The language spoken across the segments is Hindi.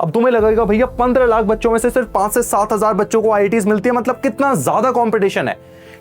अब तुम्हें लगेगा भैया 15 लाख बच्चों में से सिर्फ 5 से 7 हजार बच्चों को आईआईटीज मिलती है, मतलब कितना ज्यादा कंपटीशन है।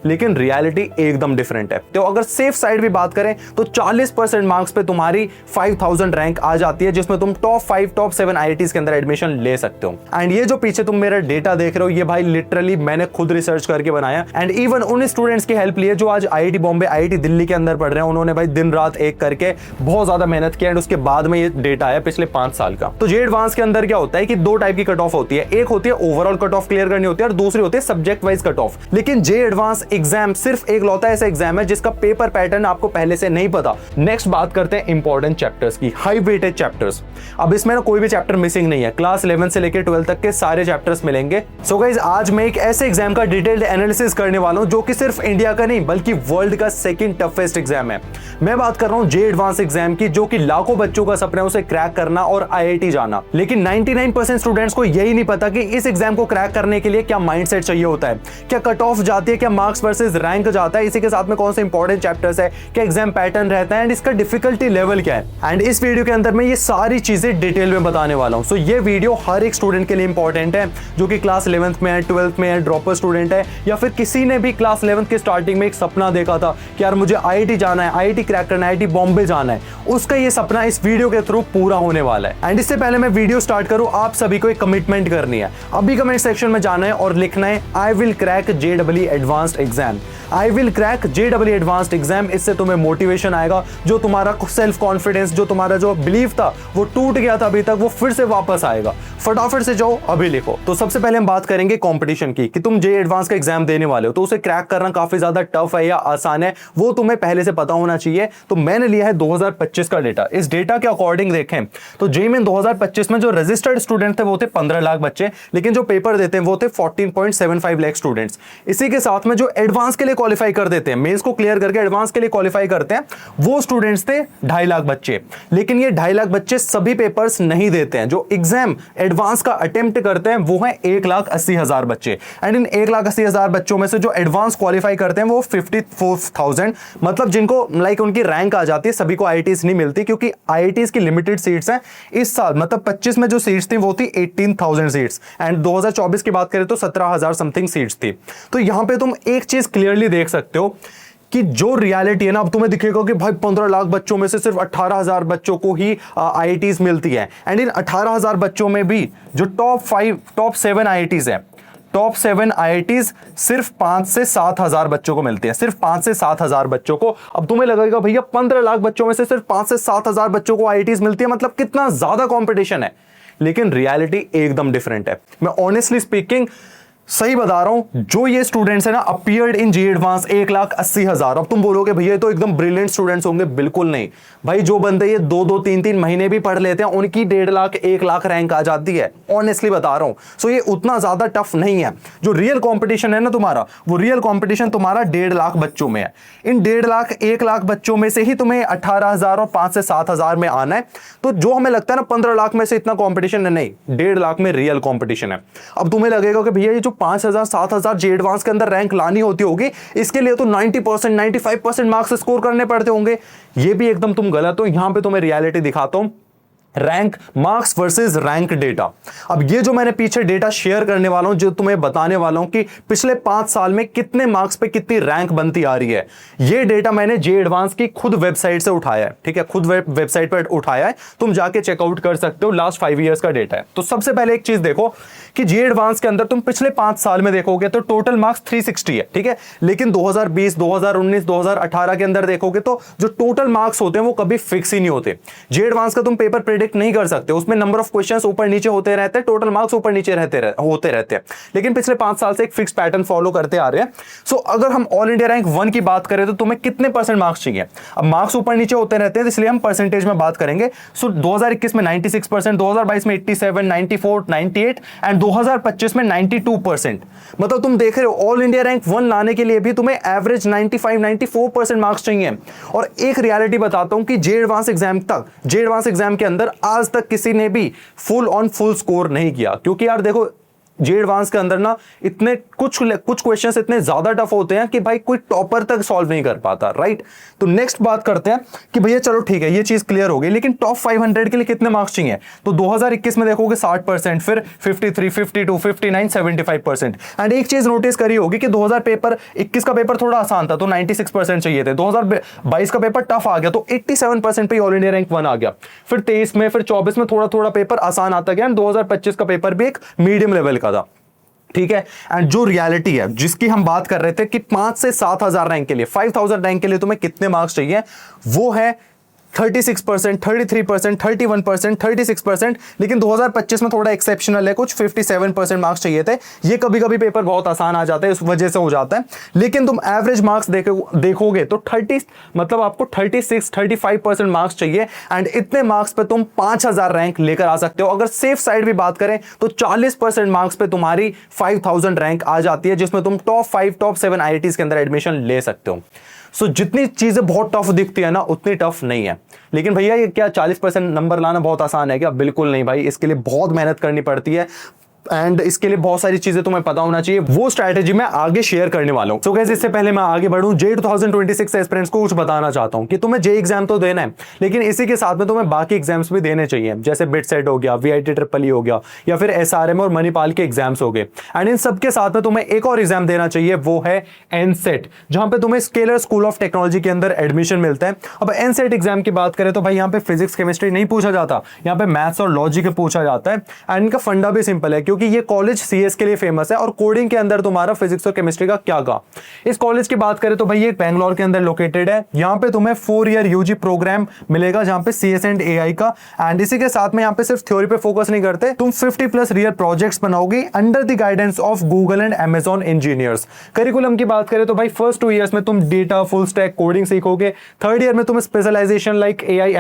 लेकिन रियलिटी एकदम डिफरेंट है। तो अगर सेफ साइड भी बात करें तो 40% मार्क्स पे तुम्हारी 5000 रैंक आ जाती है, जिसमें तुम टॉप 5 टॉप 7 आईआईटीज के अंदर एडमिशन ले सकते हो। एंड ये जो पीछे तुम मेरा डेटा देख रहे हो, ये भाई लिटरली मैंने खुद रिसर्च करके बनाया एंड इवन उन स्टूडेंट्स की हेल्प ली है जो आज आईआईटी बॉम्बे आईआईटी दिल्ली के अंदर पढ़ रहे हैं। उन्होंने भाई दिन रात एक करके बहुत ज्यादा मेहनत किया एंड उसके बाद में ये डेटा आया पिछले 5 साल का। तो जे एडवांस के अंदर क्या होता है कि 2 टाइप की कट ऑफ होती है, एक होती है ओवरऑल कट ऑफ क्लियर करनी होती है और दूसरी होती है सब्जेक्ट वाइज कट ऑफ। लेकिन जे एडवांस एग्जाम सिर्फ एक लौता ऐसा एग्जाम है जिसका पेपर पैटर्न आपको पहले से नहीं पता। नेक्स्ट बात करते हैं इंपॉर्टेंट चैप्टर्स की, हाई वेटेज चैप्टर्स। अब इसमें ना कोई भी चैप्टर मिसिंग नहीं है, क्लास 11 से लेकर 12 तक के सारे चैप्टर्स मिलेंगे। सो गाइस, आज मैं एक ऐसे एग्जाम का डिटेल्ड एनालिसिस करने वाला हूं जो कि सिर्फ इंडिया का नहीं बल्कि वर्ल्ड का सेकंड टफेस्ट एग्जाम है। मैं बात कर रहा हूं जे एडवांस एग्जाम की, जो कि लाखों बच्चों का सपना है उसे क्रैक करना और आईआईटी जाना। लेकिन 99% स्टूडेंट्स को यही नहीं पता कि इस एग्जाम को क्रैक करने के लिए क्या माइंडसेट चाहिए होता है, क्या कट ऑफ जाती है, क्या मार्क्स वर्सेस रैंक जाता है, इसी के साथ में कौन से इंपॉर्टेंट चैप्टर्स है, क्या एग्जाम पैटर्न रहता है एंड इसका डिफिकल्टी लेवल क्या है। एंड इस वीडियो के अंदर मैं ये सारी चीजें डिटेल में बताने वाला हूं। सो ये वीडियो हर एक स्टूडेंट के लिए इंपॉर्टेंट है जो कि क्लास 11th में है, 12th में है, ड्रॉपर स्टूडेंट है, या फिर किसी ने भी क्लास 11th के स्टार्टिंग में एक सपना देखा था कि यार मुझे आईआईटी जाना है, आईआईटी क्रैक करना है, आईआईटी बॉम्बे जाना है, उसका ये सपना इस वीडियो के थ्रू पूरा होने वाला है। एंड इससे पहले मैं वीडियो स्टार्ट करूं, आप सभी को एक कमिटमेंट करनी है। अभी कमेंट सेक्शन में जाना है और लिखना है I will crack JEE advanced exam, I will crack JEE advanced exam. इससे तुम्हें मोटिवेशन आएगा, जो तुम्हारा सेल्फ कॉन्फिडेंस, जो तुम्हारा जो बिलीफ था वो टूट गया था अभी तक, वो फिर से वापस आएगा। फटाफट से जाओ, अभी लिखो। तो सबसे पहले हम बात करेंगे कंपटीशन की, कि तुम जेईई एडवांस का एग्जाम देने वाले हो तो उसे क्रैक करना काफी ज्यादा टफ है या आसान है, वो तुम्हें पहले से पता होना चाहिए। तो मैंने लिया है 2025 का डेटा। इस डेटा के अकॉर्डिंग देखें तो जेईई में 2025 में जो रजिस्टर्ड स्टूडेंट थे वो थे 15 लाख बच्चे, लेकिन जो पेपर देते हैं वो थे 14.75 लाख स्टूडेंट्स। इसी के साथ में जो एडवांस के लिए क्वालिफाई कर देते हैं, मेंस को क्लियर करके एडवांस के लिए क्वालिफाई करते हैं, वो स्टूडेंट्स थे 2.5 लाख बच्चे। लेकिन ये 2.5 लाख बच्चे सभी पेपर्स नहीं देते हैं। जो एग्जाम एडवांस का अटेम्प्ट करते हैं वो है 1,80,000 बच्चे। एंड इन 1,80,000 बच्चों में से जो एडवांस क्वालिफाई करते हैं वो 54,000, मतलब जिनको लाइक उनकी रैंक आ जाती है, सभी को आईआईटीज नहीं मिलती क्योंकि आईआईटीज की लिमिटेड सीट्स हैं। इस साल मतलब 25 में जो सीट्स थी वो थी 18,000 सीट्स एंड 2024 की बात करें तो 17,000 समथिंग सीट्स थी। तो यहां पे तुम एक चीज क्लियरली देख सकते हो कि जो रियलिटी है ना, अब तुम्हें दिखेगा कि भाई 15 लाख बच्चों में से सिर्फ 18,000 बच्चों को ही आईआईटीज मिलती है। एंड इन 18,000 बच्चों में भी जो टॉप 7 आईआईटीज है, टॉप 7 आईआईटीज सिर्फ 5 से 7 हजार बच्चों को मिलती है, सिर्फ 5 से 7 हजार बच्चों को। अब तुम्हें लगेगा भैया 15 लाख बच्चों में से सिर्फ 5 से 7 हजार बच्चों को आईआईटीज मिलती है, मतलब कितना ज्यादा कंपटीशन है। लेकिन रियलिटी एकदम डिफरेंट है। मैं ऑनेस्टली स्पीकिंग सही बता रहा हूं, जो ये स्टूडेंट्स है ना अपीयर्ड इन जेईई एडवांस 1,80,000। अब तुम बोलोगे भैया तो एकदम ब्रिलियंट स्टूडेंट्स होंगे, बिल्कुल नहीं भाई। जो बंदे ये 2-2 3-3 महीने भी पढ़ लेते हैं उनकी 1.5 लाख 1 लाख रैंक आ जाती है, ऑनेस्टली बता रहा हूं। सो ये उतना ज्यादा टफ नहीं है। जो रियल कंपटीशन है ना तुम्हारा, वो रियल कंपटीशन तुम्हारा 1.5 लाख बच्चों में है। इन 1.5 लाख 1 लाख बच्चों में से ही तुम्हें 18,000 और 5 से 7 हजार में आना है। तो जो हमें लगता है ना 15 लाख में से इतना कॉम्पिटिशन है, नहीं, 1.5 लाख में रियल कॉम्पिटिशन है। अब तुम्हें लगेगा कि भैया ये जो 5,000 7,000 जे एडवांस के अंदर रैंक लानी होती होगी, इसके लिए तो 90% 95% मार्क्स स्कोर करने पड़ते होंगे। ये भी एकदम तुम गलत हो। यहां पे तुम्हें रियलिटी दिखाता हूं, rank marks versus rank data. अब ये जो मैंने पीछे डेटा शेयर करने वाला हूं, जो तुम्हें बताने वाला हूं कि पिछले 5 साल में कितने मार्क्स पे कितनी रैंक बनती आ रही है, ये डेटा मैंने जे एडवांस की खुद वेबसाइट से उठाया है। ठीक है, खुद वेबसाइट पर उठाया है, तुम जाके चेकआउट कर सकते हो। लास्ट 5 ईयर्स का डेटा है। तो सबसे पहले एक चीज देखो कि जे एडवांस के अंदर तुम पिछले 5 साल में देखोगे तो टोटल मार्क्स 360 है। ठीक है, लेकिन 2020 2019 2018 के अंदर देखोगे तो जो टोटल मार्क्स होते हैं वो कभी फिक्स ही नहीं होते। जे एडवांस का तुम पेपर प्रेडिक्ट नहीं कर सकते, उसमें नंबर ऑफ क्वेश्चंस ऊपर नीचे होते रहते हैं, टोटल मार्क्स ऊपर नीचे होते रहते हैं। लेकिन पिछले 5 साल से एक फिक्स पैटर्न फॉलो करते आ रहे हैं। सो अगर हम ऑल इंडिया रैंक 1 की बात करें तो तुम्हें कितने परसेंट मार्क्स चाहिए। अब मार्क्स ऊपर नीचे होते रहते हैं, इसलिए हम परसेंटेज में बात करेंगे। सो 2021 में 96%, 2022 में 87, 94, 98 एंड 2025 में 92%। मतलब तुम देख रहे हो ऑल इंडिया रैंक 1 लाने के लिए भी तुम्हें एवरेज 95-94% मार्क्स चाहिए। और एक रियलिटी बताता हूं कि जे एडवांस एग्जाम के अंदर आज तक किसी ने भी फुल ऑन फुल स्कोर नहीं किया, क्योंकि यार देखो जे एडवांस के अंदर ना इतने कुछ क्वेश्चंस इतने ज्यादा टफ होते हैं कि भाई कोई टॉपर तक सॉल्व नहीं कर पाता, राइट। तो नेक्स्ट बात करते हैं कि भैया चलो ठीक है ये चीज क्लियर हो गई, लेकिन टॉप 500 के लिए कितने मार्क्स चाहिए? तो 2021 में देखोगे 60%, फिर 53, 52, 59, 75%। एंड एक चीज नोटिस करी होगी कि 2021 का पेपर थोड़ा आसान था तो 96% चाहिए थे, 2022 का पेपर टफ आ गया तो 87% पे ऑल इंडिया रैंक 1 आ गया, फिर 23 में, फिर 24 में थोड़ा थोड़ा पेपर आसान आता गया, एंड 2025 का पेपर भी एक मीडियम लेवल का था, ठीक है। एंड जो रियलिटी है जिसकी हम बात कर रहे थे कि 5 से 7,000 रैंक के लिए, 5,000 रैंक के लिए तुम्हें कितने मार्क्स चाहिए, वो है 36%, 33%, 31%, 36%। लेकिन 2025 में थोड़ा एक्सेप्शनल है, कुछ 57% मार्क्स चाहिए थे। ये कभी कभी पेपर बहुत आसान आ जाता है, इस वजह से हो जाता है। लेकिन तुम एवरेज मार्क्स देखोगे तो 30 मतलब आपको 36-35% मार्क्स चाहिए, एंड इतने मार्क्स पे तुम 5,000 रैंक लेकर आ सकते हो। अगर सेफ साइड भी बात करें तो 40% मार्क्स पे तुम्हारी 5,000 रैंक आ जाती है, जिसमें तुम टॉप 5, टॉप 7 IITs के अंदर एडमिशन ले सकते हो। सो जितनी चीजें बहुत टफ दिखती है ना उतनी टफ नहीं है। लेकिन भैया ये क्या 40% नंबर लाना बहुत आसान है क्या? बिल्कुल नहीं भाई, इसके लिए बहुत मेहनत करनी पड़ती है, एंड इसके लिए बहुत सारी चीजें तुम्हें पता होना चाहिए। वो स्ट्रैटेजी मैं आगे शेयर करने वाला हूं। सो गाइस, इससे पहले मैं आगे बढ़ूं, जे 2026 एस्पिरेंट्स को कुछ बताना चाहता हूं कि तुम्हें जे एग्जाम तो देना है, लेकिन इसी के साथ में तुम्हें बाकी एग्जाम्स भी देने चाहिए, जैसे बिट सेट हो गया, VIT ट्रिपल हो गया, या फिर SRM और मणिपाल के एग्जाम्स हो गए। एंड इन सबके साथ में तुम्हें एक और एग्जाम देना चाहिए, वो है एनसेट, जहां पे तुम्हें स्केलर स्कूल ऑफ टेक्नोलॉजी के अंदर एडमिशन मिलता है। अब एनसेट एग्जाम की बात करें तो भाई यहाँ पे फिजिक्स केमिस्ट्री नहीं पूछा जाता, यहाँ पे मैथ्स और लॉजिक पूछा जाता है। एंड इनका फंडा भी सिंपल है, क्योंकि ये कॉलेज CS के लिए फेमस है, और कोडिंग के अंदर तुम्हारा फिजिक्स और केमिस्ट्री का क्या का। इस कॉलेज की बात करें तो भाई ये बेंगलोर के अंदर लोकेटेड है। यहाँ पे तुम्हें 4 ईयर UG प्रोग्राम मिलेगा, जहां पे CS एंड AI का। एंड इसी के साथ में यहाँ पे सिर्फ थ्योरी पे फोकस नहीं करते, तुम 50+ रियल प्रोजेक्ट्स बनाओगे under the guidance of Google and Amazon engineers. Curriculum की बात करें तो भाई फर्स्ट 2 ईयर्स में तुम डेटा फुल स्टैक कोडिंग सीखोगे, थर्ड ईयर में तुम स्पेशलाइजेशन लाइक AI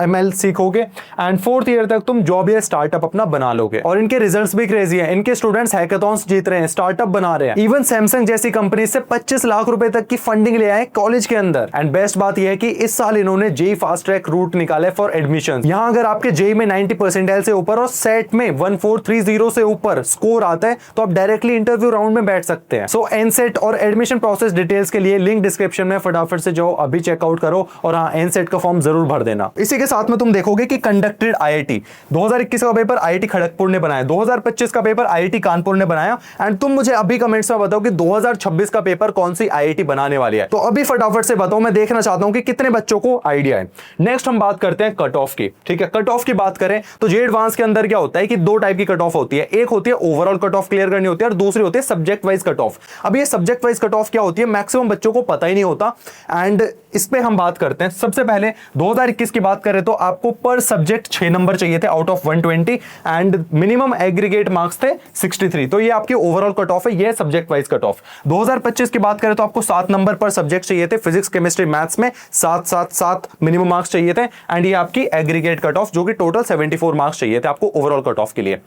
ML सीखोगे, एंड फोर्थ ईयर तक तुम जॉब या स्टार्टअप अपना बना लोगे। और इनके रिजल्ट्स भी क्रेजी है, इनके स्टूडेंट्स हैकाथॉन्स जीत रहे हैं, स्टार्टअप बना रहे हैं, इवन सैमसंग जैसी कंपनी से 25 लाख रुपए तक की फंडिंग ले आए कॉलेज के अंदर। एंड बेस्ट बात यह है कि इस साल इन्होंने जेई फास्ट ट्रैक रूट निकाला है फॉर एडमिशन। यहां अगर आपके जेई में 90 परसेंटाइल से ऊपर और सेट में 1430 से ऊपर स्कोर आता है तो आप डायरेक्टली इंटरव्यू राउंड में बैठ सकते हैं। सो एनसेट और एडमिशन प्रोसेस डिटेल्स के लिए लिंक डिस्क्रिप्शन में, फटाफट से जाओ अभी चेकआउट करो, और हाँ एनसेट का फॉर्म जरूर भर देना। इसी के साथ में तुम देखोगे कि कंडक्टेड IIT 2021 का पेपर IIT खड़गपुर ने बनाया, 2025 का पेपर IIT कानपुर ने बनाया। एंड तुम मुझे अभी कमेंट्स में बताओ कि 2026 का पेपर कौन सी IIT बनाने वाली है। तो अभी फटाफट से बताओ, मैं देखना चाहता हूं कि कितने बच्चों को आइडिया है। नेक्स्ट हम बात करते हैं कट ऑफ की, ठीक है। कट ऑफ की बात करें तो जे एडवांस के अंदर क्या होता है कि 2 टाइप की कट ऑफ होती है, एक होती है ओवरऑल कट ऑफ क्लियर करनी होती है, और दूसरी होती है सब्जेक्ट वाइज कट ऑफ। अब ये सब्जेक्ट वाइज कट ऑफ क्या होती है, मैक्सिमम बच्चों को पता ही नहीं होता, एंड इस पे हम बात करते हैं। सबसे पहले 2021 की बात करें तो आपको पर सब्जेक्ट 6 नंबर चाहिए थे out of 120, and minimum aggregate marks थे 63। तो ये आपकी ओवरऑल कट ऑफ है, ये सब्जेक्ट वाइज कट ऑफ। 2025 की बात करें तो आपको 7 नंबर पर सब्जेक्ट चाहिए थे, फिजिक्स केमिस्ट्री मैथ्स में 7 मिनिमम मार्क्स चाहिए थे, एंड ये आपकी एग्रीगेट कट ऑफ, जो कि टोटल 74 मार्क्स चाहिए थे आपको ओवरऑल कट ऑफ के लिए।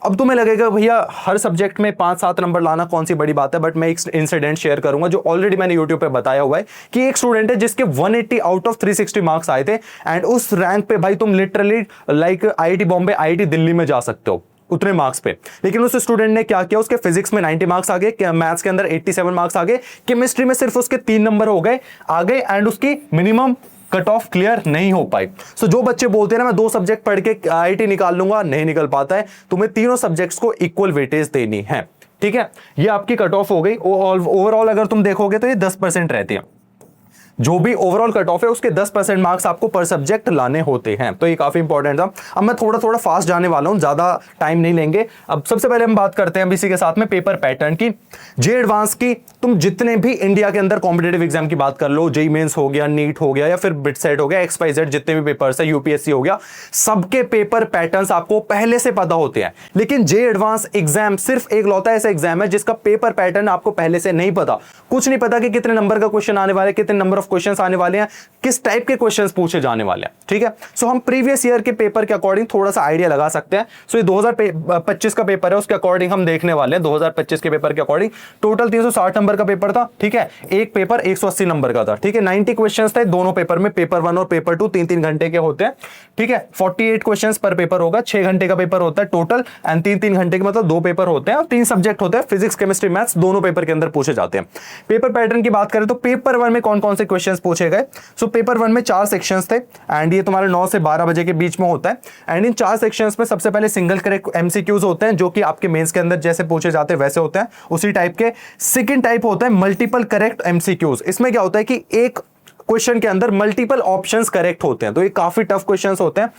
अब तुम्हें लगेगा भैया हर सब्जेक्ट में 5-7 नंबर लाना कौन सी बड़ी बात है, बट मैं एक इंसिडेंट शेयर करूंगा जो ऑलरेडी मैंने यूट्यूब पे बताया हुआ है कि एक स्टूडेंट है जिसके 180 आउट ऑफ 360 मार्क्स आए थे, एंड उस रैंक पे भाई तुम literally like IIT Bombay, IIT Delhi में जा सकते हो उतने मार्क्स पे। लेकिन उस स्टूडेंट ने क्या किया, उसके फिजिक्स में 90 मार्क्स आ गए, मैथ्स के अंदर 87 मार्क्स आ गए, केमिस्ट्री में सिर्फ उसके 3 नंबर हो गए आ गए, एंड उसकी मिनिमम कट ऑफ क्लियर नहीं हो पाई। सो जो बच्चे बोलते हैं ना मैं 2 सब्जेक्ट पढ़ के IIT निकाल लूंगा, नहीं निकल पाता है। तुम्हें तीनों सब्जेक्ट्स को इक्वल वेटेज देनी है, ठीक है। ये आपकी कट ऑफ हो गई। ओवरऑल अगर तुम देखोगे तो ये 10% रहती है, जो भी ओवरऑल कट ऑफ है उसके 10% मार्क्स आपको पर सब्जेक्ट लाने होते हैं। तो ये काफी इंपॉर्टेंट था। अब मैं थोड़ा फास्ट जाने वाला हूं, ज्यादा टाइम नहीं लेंगे। अब सबसे पहले हम बात करते हैं इसी के साथ में पेपर पैटर्न की। जे एडवांस की तुम जितने भी इंडिया के अंदर कॉम्पिटेटिव एग्जाम की बात कर लो, जेईई मेंस हो गया, नीट हो गया, या फिर बिटसेट हो गया, XYZ जितने भी पेपर्स है, UPSC हो गया, सबके पेपर पैटर्न्स आपको पहले से पता होते हैं। लेकिन जे एडवांस एग्जाम सिर्फ एक लौता ऐसा एग्जाम है जिसका पेपर पैटर्न आपको पहले से नहीं पता। कुछ नहीं पता कि कितने नंबर का क्वेश्चन आने वाला है, कितने नंबर ऑफ ऑफ क्वेश्चंस आने वाले हैं, किस टाइप के क्वेश्चंस पूछे जाने वाले हैं, ठीक है। सो हम प्रीवियस ईयर के पेपर के अकॉर्डिंग थोड़ा सा आइडिया लगा सकते हैं। सो ये 2025 का पेपर है, उसके अकॉर्डिंग हम देखने वाले हैं। 2025 के पेपर के अकॉर्डिंग टोटल 360 नंबर का पेपर था, ठीक है। एक पेपर 180 नंबर का था, ठीक है। 90 क्वेश्चंस थे दोनों पेपर में, पेपर 1 और पेपर 2 3-3 घंटे के होते हैं, ठीक है। 48 क्वेश्चंस पर पेपर होगा, 6 घंटे का पेपर होता है टोटल, एंड 3-3 घंटे के मतलब 2 पेपर होते हैं और 3 सब्जेक्ट होते हैं, फिजिक्स केमिस्ट्री मैथ्स, दोनों पेपर के अंदर पूछे जाते हैं। पेपर पैटर्न की बात करें तो पेपर 1 में कौन कौन से क्वेश्चंस पूछे गए। सो पेपर 1 में 4 सेक्शंस थे एंड ये तुम्हारे 9 से 12 बजे के बीच में होता है। एंड इन 4 सेक्शंस में सबसे पहले सिंगल करेक्ट एमसीक्यूज होते हैं जो कि आपके मेंस के अंदर जैसे पूछे जाते हैं वैसे होते हैं, उसी टाइप के। सेकंड टाइप होता है मल्टीपल करेक्ट एमसीक्यूज। इसमें क्या होता है कि एक क्वेश्चन के अंदर मल्टीपल ऑप्शंस करेक्ट होते हैं, तो ये काफी टफ क्वेश्चंस होते हैं।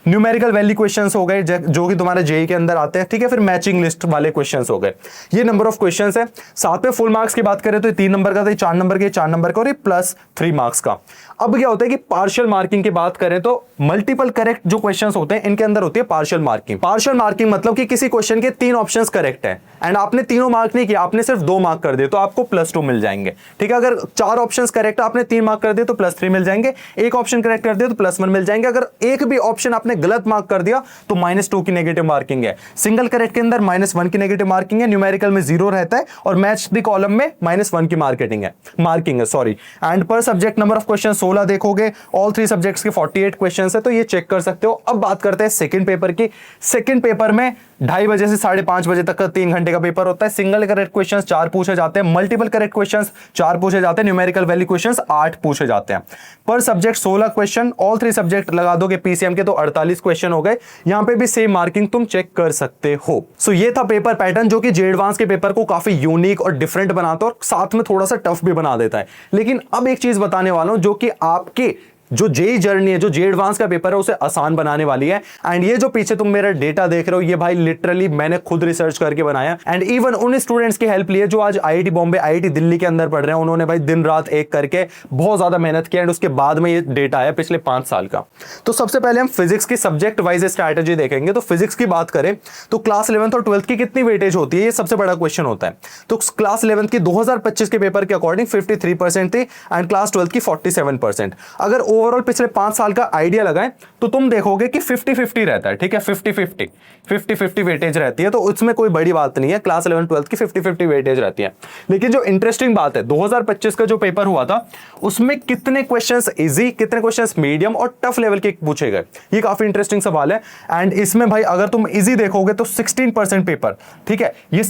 न्यूमेरिकल वैल्यू क्वेश्चंस हो गए जो कि तुम्हारे जेई के अंदर आते हैं, ठीक है। फिर मैचिंग लिस्ट वाले क्वेश्चंस हो गए। ये नंबर ऑफ क्वेश्चंस है। साथ में फुल मार्क्स की बात करें तो 3 नंबर का था, 4 नंबर के, 4 नंबर का और ये +3 मार्क्स का। अब क्या होता है कि पार्शियल मार्किंग की बात करें तो मल्टीपल करेक्ट जो क्वेश्चंस होते हैं इनके अंदर होती है पार्शियल मार्किंग। पार्शियल मार्किंग मतलब कि किसी क्वेश्चन के 3 ऑप्शंस करेक्ट है एंड आपने तीनों मार्क नहीं किया, आपने सिर्फ 2 मार्क कर दिए तो आपको +2 मिल जाएंगे, ठीक है। अगर 4 ऑप्शंस करेक्ट है, आपने 3 मार्क कर दिए तो +3 मिल जाएंगे। एक ऑप्शन करेक्ट कर दिया तो +1 मिल जाएंगे। अगर एक भी ऑप्शन आपने गलत मार्क कर दिया तो -2 की नेगेटिव मार्किंग है। सिंगल करेक्ट के अंदर -1 की नेगेटिव मार्किंग है, न्यूमेरिकल में 0 रहता है और मैच द कॉलम में -1 की मार्किंग है सॉरी। एंड पर सब्जेक्ट नंबर ऑफ क्वेश्चन 16 देखोगे, ऑल 3 सब्जेक्ट्स के 48 क्वेश्चन है, तो ये चेक कर सकते हो। अब बात करते हैं सेकंड पेपर की। सेकंड पेपर में 2:30 बजे से 5:30 बजे तक का 3 घंटे का पेपर होता है। सिंगल करेक्ट क्वेश्चंस 4 पूछे जाते हैं, मल्टीपल करेक्ट क्वेश्चंस 4 पूछे जाते हैं, न्यूमेरिकल वैल्यू क्वेश्चंस 8 पूछे जाते हैं। पर सब्जेक्ट 16 क्वेश्चन, ऑल 3 सब्जेक्ट लगा दोगे पीसीएम के तो 48 क्वेश्चन हो गए। यहां पे भी सेम मार्किंग तुम चेक कर सकते हो। सो ये था पेपर पैटर्न जो कि जे एडवांस के पेपर को काफी यूनिक और डिफरेंट बनाता है और साथ में थोड़ा सा टफ भी बना देता है। लेकिन अब एक चीज बताने वाला हूं जो कि आपके जो जेई जर्नी है, जो जे एडवांस का पेपर है उसे आसान बनाने वाली है। एंड ये जो पीछे तुम मेरा डेटा देख रहे हो ये भाई लिटरली मैंने खुद रिसर्च करके बनाया एंड इवन उन स्टूडेंट्स की हेल्प ली है जो आज आईआईटी बॉम्बे, आईआईटी दिल्ली के अंदर पढ़ रहे हैं। उन्होंने भाई दिन रात एक करके बहुत ज्यादा मेहनत किया एंड उसके बाद में ये डेटा आया पिछले 5 साल का। तो सबसे पहले हम फिजिक्स की सब्जेक्ट वाइज स्ट्रैटेजी देखेंगे। तो फिजिक्स की बात करें तो क्लास 11th और 12th की कितनी वेटेज होती है, ये सबसे बड़ा क्वेश्चन होता है। तो क्लास 11th की 2025 के पेपर के अकॉर्डिंग 53% थी एंड क्लास 12th की 47%। अगर ओवरऑल पिछले 5 साल का आइडिया लगाएं तो तुम देखोगे कि 50-50 रहता है, ठीक है। 50-50 वेटेज रहती है, तो उसमें कोई बड़ी बात नहीं है। क्लास 11 12 की 50-50 वेटेज रहती है। लेकिन जो इंटरेस्टिंग बात है 2025 का जो पेपर हुआ था उसमें कितने क्वेश्चंस इजी, कितने क्वेश्चंस मीडियम और टफ लेवल के पूछे गए, ये काफी इंटरेस्टिंग सवाल है। एंड इसमें भाई अगर तुम इजी देखोगे तो 16% पेपर, ठीक है, ये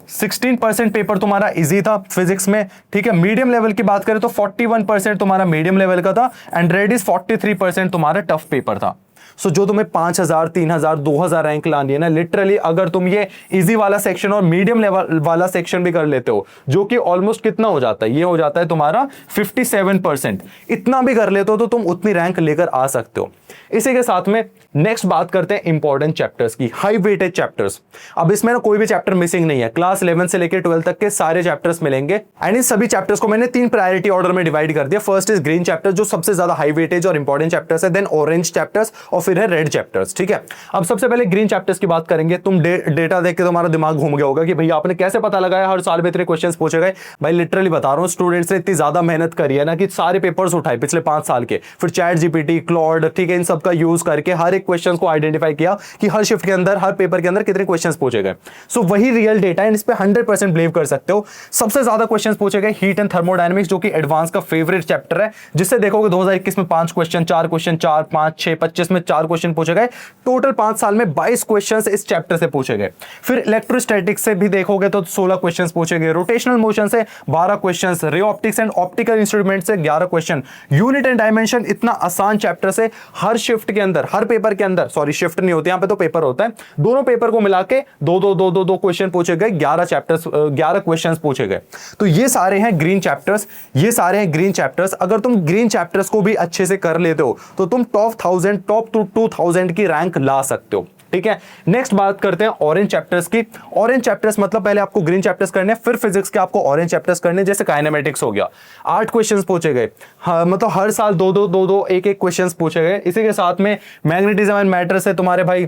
16% पेपर तुम्हारा इजी था फिजिक्स में, ठीक है। मीडियम लेवल की बात करें तो 41% तुम्हारा मीडियम लेवल का था एंड रेडिस 43% तुम्हारा टफ पेपर था। सो जो तुम्हें 5000, 3000, 2000 रैंक लानी है ना, लिटरली अगर तुम ये इजी वाला सेक्शन और मीडियम लेवल वाला सेक्शन भी कर लेते हो जो कि ऑलमोस्ट कितना हो जाता है, ये हो जाता है तुम्हारा 57%, इतना भी कर लेते हो तो तुम उतनी रैंक लेकर आ सकते हो। इसी के साथ में नेक्स्ट बात करते हैं इंपॉर्टेंट चैप्टर्स की, हाई वेटेज चैप्टर्स। अब इसमें ना कोई भी चैप्टर मिसिंग नहीं है, क्लास 11 से लेकर 12 तक के सारे चैप्टर्स मिलेंगे एंड इन सभी चैप्टर्स को मैंने 3 प्रायोरिटी ऑर्डर में डिवाइड कर दिया। फर्स्ट इज ग्रीन चैप्टर जो सबसे ज्यादा हाई वेटेज और इंपॉर्टेंट चैप्टर्स है, देन ऑरेंज चैप्टर्स और फिर है रेड चैप्टर्स, ठीक है। अब सबसे पहले ग्रीन चैप्टर्स की बात करेंगे। तुम डेटा देख के तुम्हारा दिमाग घूम गया होगा कि भैया आपने कैसे पता लगाया हर साल में इतने क्वेश्चंस पूछे गए। भाई लिटरली बता रहा हूं, स्टूडेंट्स ने इतनी ज्यादा मेहनत करी है ना कि सारे पेपर्स उठाए पिछले 5 साल के, फिर चैट जीपीटी, क्लॉड, ठीक है, इन सब का यूज करके हर एक क्वेश्चन को आइडेंटिफाई किया कि हर शिफ्ट के अंदर, हर पेपर के अंदर कितने क्वेश्चंस पूछे गए। सो वही रियल डेटा है, इस पे 100% बिलीव कर सकते हो। सबसे ज्यादा क्वेश्चंस पूछे गए हीट एंड थर्मोडायनेमिक्स जो कि एडवांस का फेवरेट चैप्टर है, जिससे देखोगे 2021 में 5 क्वेश्चन, 4 क्वेश्चन, 4, 5, 6, 25 में 4 क्वेश्चन पूछे गए। टोटल 5 साल में 22 क्वेश्चंस इस चैप्टर से पूछे गए। फिर इलेक्ट्रोस्टैटिक्स से भी देखोगे तो 16 क्वेश्चंस पूछे गए, रोटेशनल मोशन से 12 questions, ray optics and optical instrument से 11 क्वेश्चन, यूनिट एंड डायमेंशन इतना आसान चैप्टर से हर शिफ्ट के अंदर, हर पेपर के अंदर, सॉरी शिफ्ट नहीं होती, यहां पे तो पेपर होता है, दोनों पेपर को मिला के दो क्वेश्चन पूछे गए, 11 क्वेश्चंस पूछे गए। तो ये सारे हैं ग्रीन चैप्टर्स, ये सारे हैं ग्रीन चैप्टर्स। अगर तुम ग्रीन चैप्टर्स को भी अच्छे से कर लेते हो तो तुम टॉप 1000, टॉप 2000 की रैंक ला सकते हो, ठीक है। नेक्स्ट बात करते हैं ऑरेंज चैप्टर्स की। ऑरेंज चैप्टर्स मतलब पहले आपको ग्रीन चैप्टर्स करने हैं, फिर फिजिक्स के आपको ऑरेंज चैप्टर्स करने हैं। जैसे काइनेमेटिक्स हो गया, 8 क्वेश्चंस पूछे गए, मतलब हर साल 2-2 1-1 क्वेश्चंस पूछे गए। इसी के साथ में मैग्नेटिज्म एंड मैटर से तुम्हारे भाई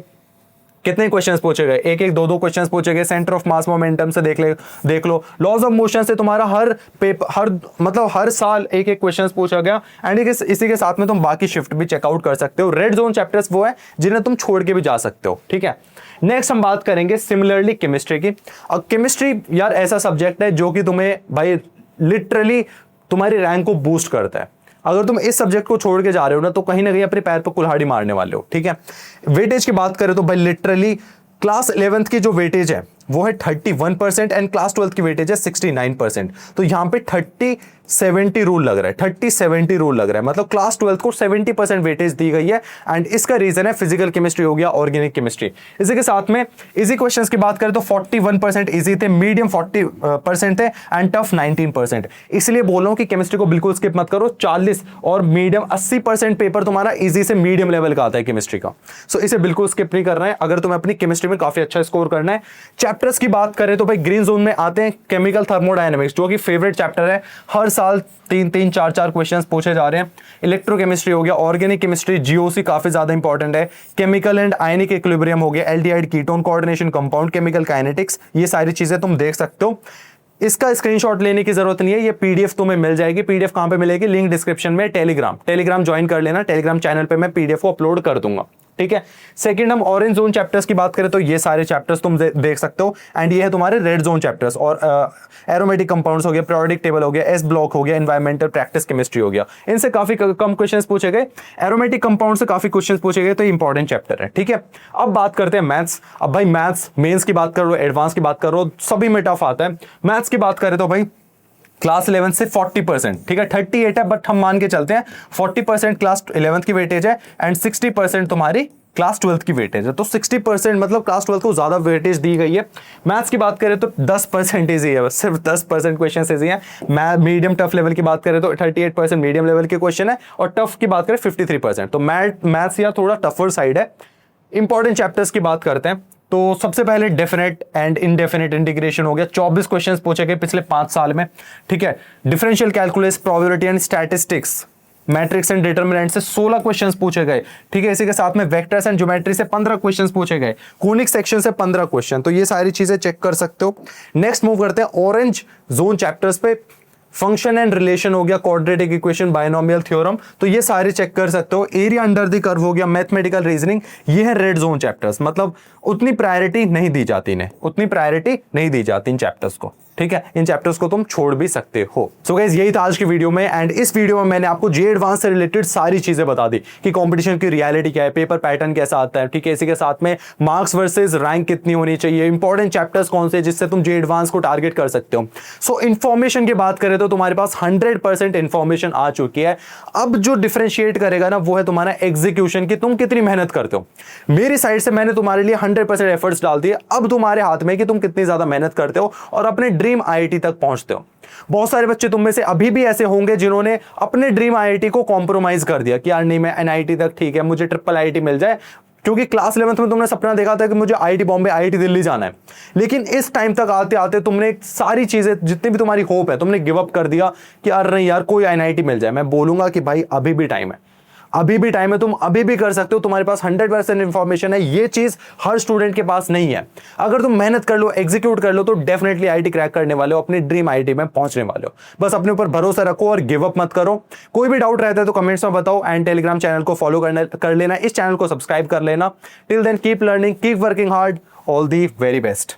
कितने क्वेश्चंस पूछे गए, एक एक दो दो क्वेश्चंस पूछे गए। सेंटर ऑफ मास मोमेंटम से देख लो, लॉज ऑफ मोशन से तुम्हारा हर पेपर हर साल एक एक क्वेश्चंस पूछा गया। एंड इसी के साथ में तुम बाकी शिफ्ट भी चेकआउट कर सकते हो। रेड जोन चैप्टर्स वो है जिन्हें तुम छोड़ के भी जा सकते हो, ठीक है। नेक्स्ट हम बात करेंगे सिमिलरली केमिस्ट्री की। अब केमिस्ट्री यार ऐसा सब्जेक्ट है जो कि तुम्हें भाई लिटरली तुम्हारी रैंक को बूस्ट करता है। अगर तुम इस सब्जेक्ट को छोड़ के जा रहे हो ना तो कहीं ना कहीं अपने पैर पर कुल्हाड़ी मारने वाले हो, ठीक है। वेटेज की बात करें तो भाई लिटरली क्लास 11th की जो वेटेज है वो है 31% एंड क्लास 12th की वेटेज है 69%। तो यहां पे 30-70 रूल लग रहा है, 30-70 रूल लग रहा है, मतलब क्लास 12th को 70% वेटेज दी गई है। एंड इसका रीजन है फिजिकल केमिस्ट्री हो गया, ऑर्गेनिक केमिस्ट्री। इसी के साथ में इजी क्वेश्चंस की बात करें तो 41% इजी थे, मीडियम 40% थे एंड टफ 19%। इसलिए बोल रहा हूं कि केमिस्ट्री को बिल्कुल स्किप मत करो। 40 और मीडियम 80% पेपर तुम्हारा इजी से मीडियम लेवल का आता है केमिस्ट्री का। सो इसे बिल्कुल स्किप नहीं करना है अगर तुम्हें अपनी केमिस्ट्री में काफी अच्छा स्कोर करना है। चैप्टर्स की बात करें तो भाई ग्रीन जोन में आते हैं केमिकल थर्मोडायनेमिक्स, जो कि फेवरेट चैप्टर है। हर साल 3-3, 4-4 क्वेश्चंस पूछे जा रहे हैं। इलेक्ट्रोकेमिस्ट्री हो गया, ऑर्गेनिक केमिस्ट्री, जीओसी काफी ज्यादा इंपॉर्टेंट है। केमिकल एंड आयनिक इक्विलिब्रियम हो गया, aldehyde ketone coordination, compound chemical kinetics, ये सारी चीजें तुम देख सकते हो। इसका स्क्रीनशॉट लेने की जरूरत नहीं है, ये पीडीएफ तुम्हें मिल जाएगी। पीडीएफ कहां पे मिलेगी, लिंक डिस्क्रिप्शन में। टेलीग्राम ज्वाइन कर लेना, टेलीग्राम चैनल पे मैं पीडीएफ को अपलोड कर दूंगा, ठीक है। सेकंड हम ऑरेंज जोन चैप्टर्स की बात करें तो ये सारे चैप्टर्स तुम देख सकते हो। एंड ये है तुम्हारे रेड जोन चैप्टर्स, और एरोमेटिक कंपाउंड्स हो गया, पीरियोडिक टेबल हो गया, एस ब्लॉक हो गया, एनवायरमेंटल प्रैक्टिस केमिस्ट्री हो गया। इनसे काफी कम क्वेश्चंस पूछे गए। एरोमेटिक कंपाउंड से काफी क्वेश्चंस पूछे गए, तो इंपॉर्टेंट चैप्टर है, ठीक है। अब बात करते हैं मैथ्स। अब भाई मैथ्स मेंस की बात करो, एडवांस की बात करो, सभी में टफ आता है। मैथ्स की बात करें तो भाई क्लास 11 से 40%, ठीक है। 38 है बट हम मान के चलते हैं 40% क्लास 11th की वेटेज है एंड 60% तुम्हारी क्लास 12th की वेटेज है। तो 60% मतलब क्लास 12th को ज्यादा वेटेज दी गई है। मैथ्स की बात करें तो 10% इजी है, बस सिर्फ 10% क्वेश्चन इजी है। मीडियम टफ लेवल की बात करें तो 38% मीडियम लेवल के क्वेश्चन है, और टफ की बात करें 53%। तो मैथ्स या थोड़ा टफर साइड है। इंपॉर्टेंट चैप्टर्स की बात करते हैं तो सबसे पहले डेफिनेट एंड इनडेफिनेट इंटीग्रेशन हो गया। 24 क्वेश्चंस पूछे गए पिछले 5 साल में, ठीक है। Differential calculus, probability and statistics, matrix and determinant से 16 क्वेश्चंस पूछे गए, ठीक है। इसी के साथ में वेक्टर्स एंड ज्योमेट्री से 15 क्वेश्चंस पूछे गए, कोनिक सेक्शन से 15 क्वेश्चन। तो ये सारी चीजें चेक कर सकते हो। नेक्स्ट मूव करते हैं ऑरेंज जोन चैप्टर्स पे। फंक्शन एंड रिलेशन हो गया, क्वाड्रेटिक इक्वेशन, बायनोमियल थ्योरम, तो ये सारे चेक कर सकते हो। एरिया अंडर द कर्व हो गया, मैथमेटिकल रीजनिंग, ये है रेड जोन चैप्टर्स। मतलब उतनी प्रायोरिटी नहीं दी जाती इन्हें, उतनी प्रायोरिटी नहीं दी जाती इन चैप्टर्स को, ठीक है। इन चैप्टर्स को तुम छोड़ भी सकते हो। सो गाइस यही था आज की वीडियो में। एंड इस वीडियो में मैंने आपको जे एडवांस से रिलेटेड सारी चीजें बता दी कि कंपटीशन की रियलिटी क्या है, पेपर पैटर्न कैसा आता है, ठीक है। इसी के साथ में मार्क्स वर्सेस रैंक कितनी होनी चाहिए, इंपॉर्टेंट चैप्टर्स कौन से जिससे तुम जे एडवांस को टारगेट कर सकते हो। सो इन्फॉर्मेशन की बात करें तो तुम्हारे पास 100% इन्फॉर्मेशन आ चुकी है। अब जो डिफरेंशिएट करेगा ना वो है तुम्हारा एग्जीक्यूशन, की तुम कितनी मेहनत करते हो। मेरी साइड से मैंने तुम्हारे लिए 100% एफर्ट्स डाल दिए। अब तुम्हारे हाथ में कि तुम कितनी ज्यादा मेहनत करते हो और अपने ड्रीम आईआईटी तक पहुंचते हो। बहुत सारे बच्चे तुम में से अभी भी ऐसे होंगे जिन्होंने अपने ड्रीम आईआईटी को कॉम्प्रोमाइज कर दिया कि यार नहीं, मैं एनआईटी तक ठीक है, मुझे ट्रिपल आईआईटी मिल जाए, क्योंकि क्लास 11th में तुमने सपना देखा था कि मुझे आईआईटी बॉम्बे, आईआईटी दिल्ली जाना है। लेकिन इस टाइम तक आते आते तुमने सारी चीजें, जितनी भी तुम्हारी होप है, तुमने गिव अप कर दिया कि यार नहीं यार, कोई एनआईटी मिल जाए। मैं बोलूंगा कि भाई अभी भी टाइम है, अभी भी टाइम है, तुम अभी भी कर सकते हो। तुम्हारे पास 100% इंफॉर्मेशन है। ये चीज हर स्टूडेंट के पास नहीं है। अगर तुम मेहनत कर लो, एग्जीक्यूट कर लो, तो डेफिनेटली आईआईटी क्रैक करने वाले हो, अपनी ड्रीम आईआईटी में पहुंचने वाले हो। बस अपने ऊपर भरोसा रखो और गिव अप मत करो। कोई भी डाउट रहता है तो कमेंट्स में बताओ एंड टेलीग्राम चैनल को फॉलो कर लेना, इस चैनल को सब्सक्राइब कर लेना। Till then keep learning, keep working hard, all the very best.